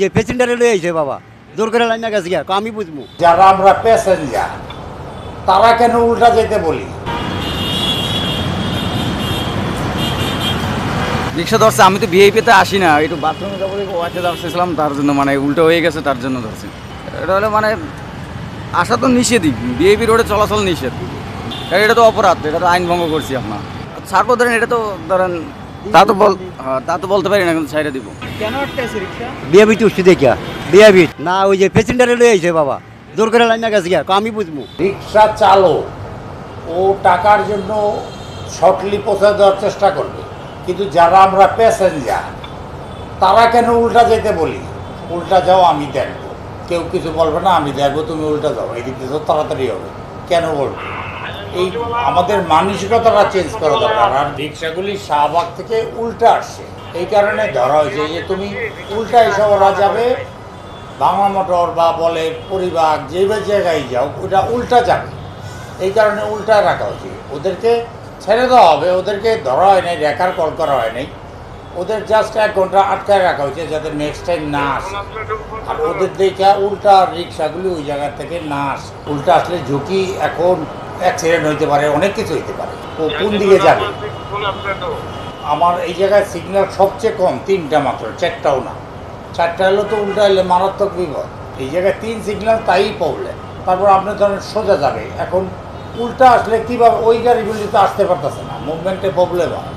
যে প্যাসেঞ্জারে লয়ে আইছে বাবা জোর করে লাইন না গেছে গিয়া আমি বুঝবো। যারা আমরা প্যাসেঞ্জার তারা কেন উল্টা যেতে বলি? রিক্সা ধরছে, আমি তো ভিআইপিতে আসি না, একটু বাথরুমে যাবো ওয়াইতে যাচ্ছিলাম, তার জন্য মানে উল্টো হয়ে গেছে, তার জন্য ধরছি। এটা হলে মানে আসা তো নিষেধই, ভিআইপি রোডে চলাচল নিষেধ, এটা তো অপরাধ, এটা তো আইন ভঙ্গ করছি আপনার। ছাড়বো ধরেন, এটা তো ধরেন তা তো বলতে পারি না, কিন্তু ছাইড়ে দিব। কেন আটকাইছে রিক্সা? বিয়াবি টুসি দেখিয়া বিয়াবি না ওই যে প্যাসেঞ্জারে লয়ে আইছে বাবা জোর করে লাইন না গেছে গিয়া আমি বুঝবো। রিক্সা চালক ও টাকার জন্য শর্টলি পৌঁছে দেওয়ার চেষ্টা করবে, কিন্তু যারা আমরা প্যাসেঞ্জার তারা কেন উল্টা যেতে বলি? উল্টা যাও, আমি দেখবো, কেউ কিছু বলবে না, আমি দেখবো, তুমি উল্টা যাও, এই দিক দিয়ে তো তাড়াতাড়ি হবে, কেন বলবো? এই আমাদের মানসিকতাটা চেঞ্জ করা দরকার। আর রিক্সাগুলি শাহবাগ থেকে উল্টা আসছে, এই কারণে ধরা হয়েছে যে তুমি উল্টা এসে ওরা যাবে বাংলা মোটর বা বলে পরিবার যে জায়গায় যাও ওটা উল্টা যাবে, এই কারণে উল্টা রাখা হয়েছে। ওদেরকে ছেড়ে দেওয়া হবে, ওদেরকে ধরা হয় নাই, রেকার কল করা হয় নাই, ওদের জাস্ট 1 ঘন্টা আটকায় রাখা হয়েছে যাতে নেক্সট টাইম না আসে। আর ওদের দেখে উল্টা রিক্সাগুলি ওই জায়গা থেকে না আসে। উল্টা আসলে ঝুঁকি, এখন অ্যাক্সিডেন্ট হইতে পারে, অনেক কিছু হইতে পারে। ও কোন দিকে যাবে? আমার এই জায়গায় সিগন্যাল সবচেয়ে কম 3টা মাত্র, 4টাও না। 4টা হলে তো উল্টা এলে মারাত্মক বিপদ। এই জায়গায় 3 সিগন্যাল, তাই প্রবলেম। তারপর আপনি ধরেন সোজা যাবে, এখন উল্টা আসলে কীভাবে? ওই গাড়িগুলি তো আসতে পারতেছে না, মুভমেন্টে প্রবলেম হয়।